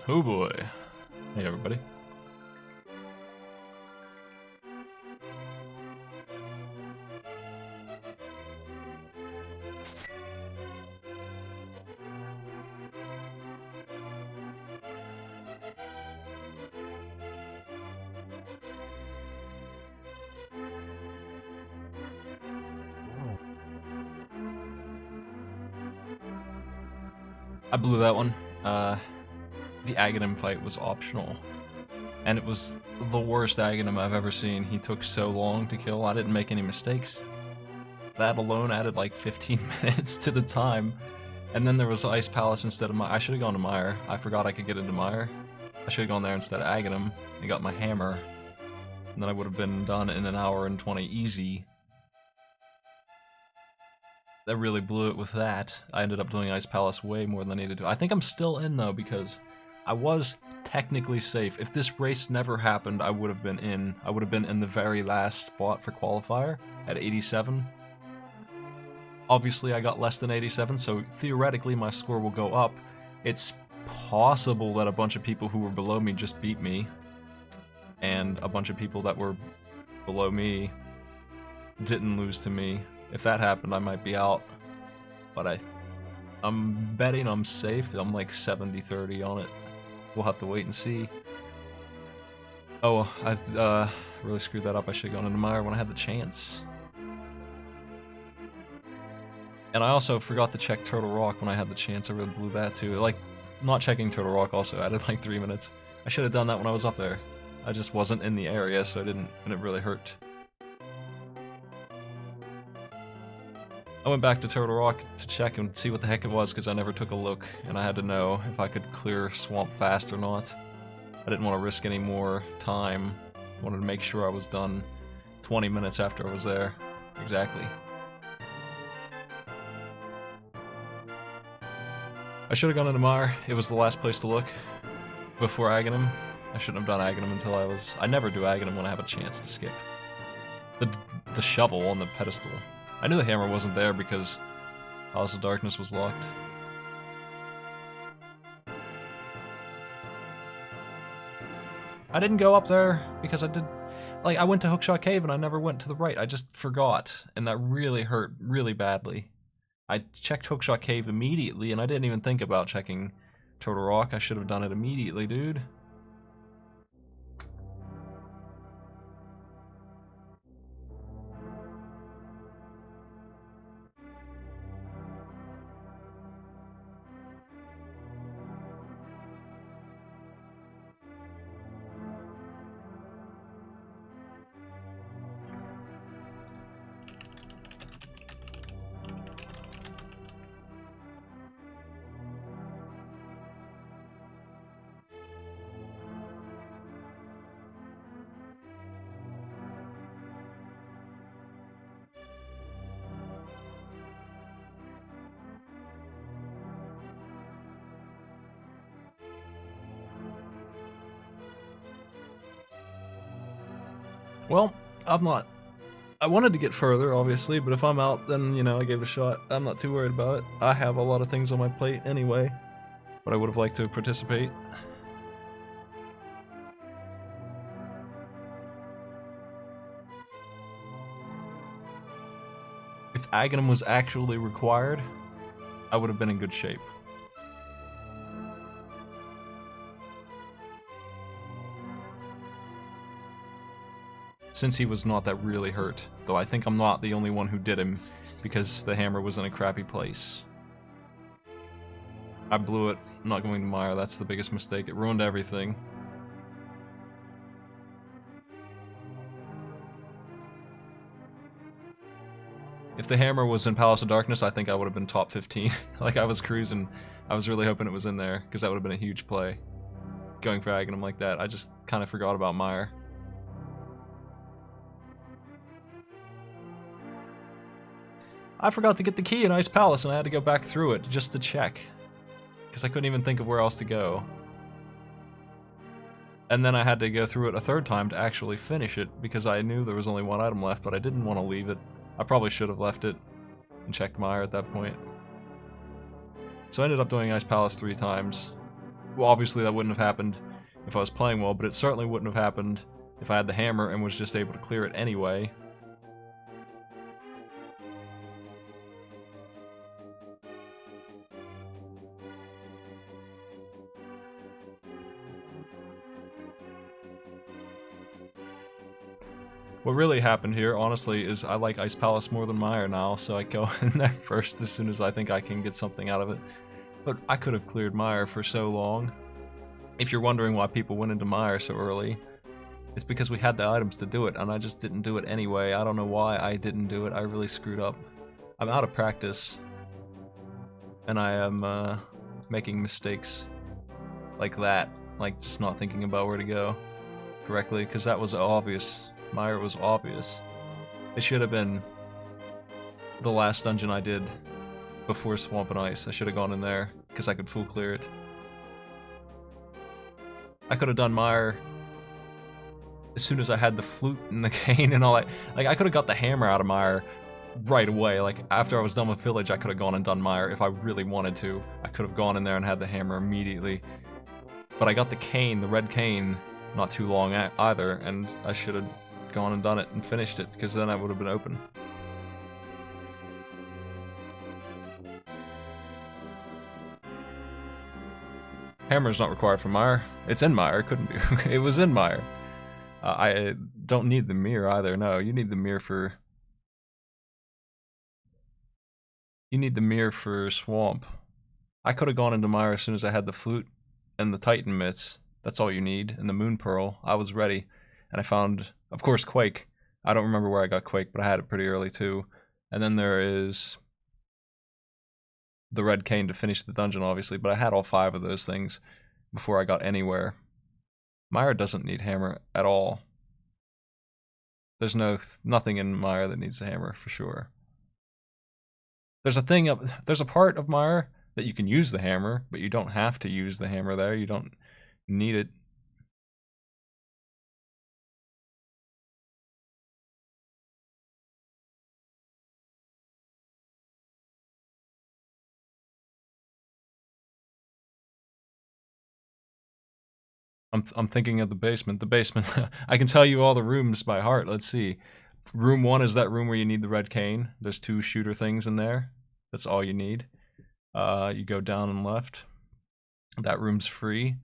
Oh boy. Hey everybody. I blew that one. The Aghanim fight was optional. And it was the worst Aghanim I've ever seen. He took so long to kill. I didn't make any mistakes. That alone added like 15 minutes to the time. And then there was Ice Palace instead of Mire. I should have gone to Mire. I forgot I could get into Mire. I should have gone there instead of Aghanim and got my hammer. And then I would have been done in an hour and 20 easy. That really blew it with that. I ended up doing Ice Palace way more than I needed to. I think I'm still in though because I was technically safe. If this race never happened, I would have been in. I would have been in the very last spot for qualifier at 87. Obviously, I got less than 87, so theoretically my score will go up. It's possible that a bunch of people who were below me just beat me, and a bunch of people that were below me didn't lose to me. If that happened, I might be out, but I'm betting I'm safe. I'm like 70-30 on it. We'll have to wait and see. Oh, I really screwed that up. I should have gone into Mire when I had the chance. And I also forgot to check Turtle Rock when I had the chance. I really blew that too. Like, not checking Turtle Rock also added like 3 minutes. I should have done that when I was up there. I just wasn't in the area, so it really hurt. I went back to Turtle Rock to check and see what the heck it was because I never took a look, and I had to know if I could clear Swamp fast or not. I didn't want to risk any more time. I wanted to make sure I was done 20 minutes after I was there. Exactly. I should have gone into Mire. It was the last place to look before Aghanim. I shouldn't have done Aghanim until I never do Aghanim when I have a chance to skip. The shovel on the pedestal. I knew the hammer wasn't there because Palace of Darkness was locked. I didn't go up there because I went to Hookshot Cave and I never went to the right. I just forgot, and that really hurt really badly. I checked Hookshot Cave immediately, and I didn't even think about checking Turtle Rock. I should have done it immediately, dude. Well, I'm not. I wanted to get further, obviously, but if I'm out, then, you know, I gave it a shot. I'm not too worried about it. I have a lot of things on my plate anyway, but I would have liked to participate. If Aghanim was actually required, I would have been in good shape. Since he was not that really hurt, though I think I'm not the only one who did him, because the hammer was in a crappy place. I blew it, not going to Mire, that's the biggest mistake, it ruined everything. If the hammer was in Palace of Darkness, I think I would have been top 15. Like, I was cruising, I was really hoping it was in there, because that would have been a huge play. Going for Aghanim like that, I just kind of forgot about Mire. I forgot to get the key in Ice Palace and I had to go back through it just to check. Because I couldn't even think of where else to go. And then I had to go through it a third time to actually finish it because I knew there was only one item left, but I didn't want to leave it. I probably should have left it and checked Mire at that point. So I ended up doing Ice Palace 3 times. Well, obviously that wouldn't have happened if I was playing well, but it certainly wouldn't have happened if I had the hammer and was just able to clear it anyway. What really happened here, honestly, is I like Ice Palace more than Mire now, so I go in there first as soon as I think I can get something out of it. But I could have cleared Mire for so long. If you're wondering why people went into Mire so early, it's because we had the items to do it, and I just didn't do it anyway. I don't know why I didn't do it. I really screwed up. I'm out of practice, and I am making mistakes like that, like just not thinking about where to go correctly, because that was obvious. Mire was obvious. It should have been the last dungeon I did before Swamp and Ice. I should have gone in there, because I could full clear it. I could have done Mire as soon as I had the flute and the cane and all that. Like, I could have got the hammer out of Mire right away. Like, after I was done with Village, I could have gone and done Mire if I really wanted to. I could have gone in there and had the hammer immediately. But I got the cane, the red cane, not too long either, and I should have gone and done it and finished it, because then I would have been open. Hammer's not required for Mire. It's in Mire. It couldn't be. It was in Mire. I don't need the mirror either. No, you need the mirror for... You need the mirror for Swamp. I could have gone into Mire as soon as I had the flute and the Titan mitts. That's all you need. And the Moon Pearl. I was ready. And I found, of course, Quake. I don't remember where I got Quake, but I had it pretty early too. And then there is the red cane to finish the dungeon, obviously, but I had all 5 of those things before I got anywhere. Mire doesn't need hammer at all. There's nothing in Mire that needs a hammer, for sure. There's a part of Mire that you can use the hammer, but you don't have to use the hammer there. You don't need it. I'm thinking of the basement. The basement. I can tell you all the rooms by heart. Let's see. Room 1 is that room where you need the red cane. There's 2 shooter things in there. That's all you need. You go down and left. That room's free.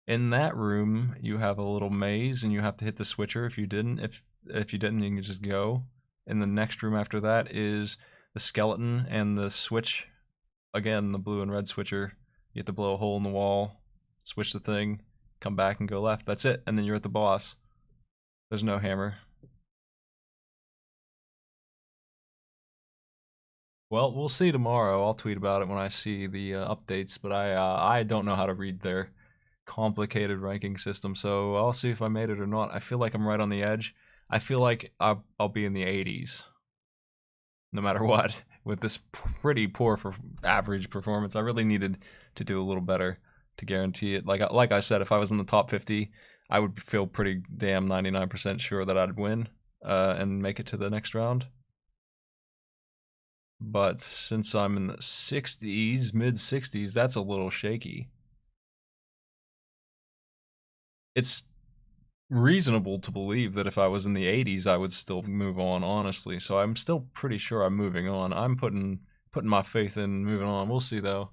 In that room, you have a little maze, and you have to hit the switcher. If you didn't, if you didn't, you can just go. In the next room after that is the skeleton and the switch. Again, the blue and red switcher. You have to blow a hole in the wall, switch the thing, come back and go left. That's it, and then you're at the boss. There's no hammer. Well, we'll see tomorrow. I'll tweet about it when I see the updates, but I don't know how to read their complicated ranking system, so I'll see if I made it or not. I feel like I'm right on the edge. I feel like I'll be in the 80s, no matter what, with this pretty poor average performance. I really needed to do a little better to guarantee it. Like I said, if I was in the top 50, I would feel pretty damn 99% sure that I'd win and make it to the next round. But since I'm in the 60s, mid-60s, that's a little shaky. It's reasonable to believe that if I was in the 80s, I would still move on, honestly. So I'm still pretty sure I'm moving on. I'm putting my faith in moving on. We'll see, though.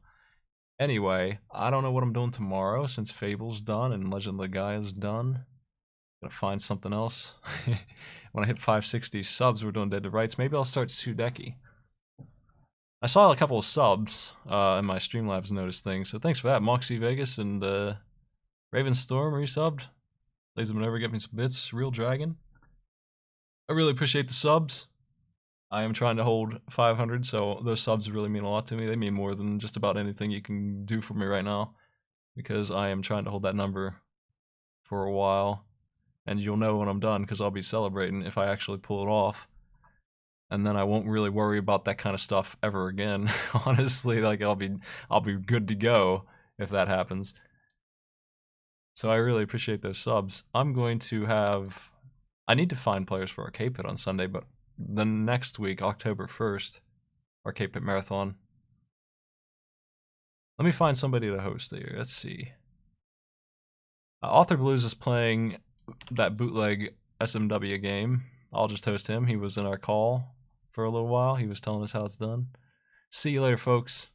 Anyway, I don't know what I'm doing tomorrow since Fable's done and Legend of the Gaia's done. Gotta find something else. When I hit 560 subs, we're doing Dead to Rights. Maybe I'll start Sudeki. I saw a couple of subs in my Streamlabs notice thing, so thanks for that. Moxie Vegas and Raven Storm resubbed. Lazy Minerva get me some bits. Real Dragon. I really appreciate the subs. I am trying to hold 500, so those subs really mean a lot to me. They mean more than just about anything you can do for me right now, because I am trying to hold that number for a while, and you'll know when I'm done, because I'll be celebrating if I actually pull it off. And then I won't really worry about that kind of stuff ever again. Honestly, like I'll be good to go if that happens. So I really appreciate those subs. I'm going to have... I need to find players for Arcade Pit on Sunday, but the next week, October 1st, Arcade Pit Marathon. Let me find somebody to host there. Let's see. Author Blues is playing that bootleg SMW game. I'll just host him. He was in our call for a little while. He was telling us how it's done. See you later, folks.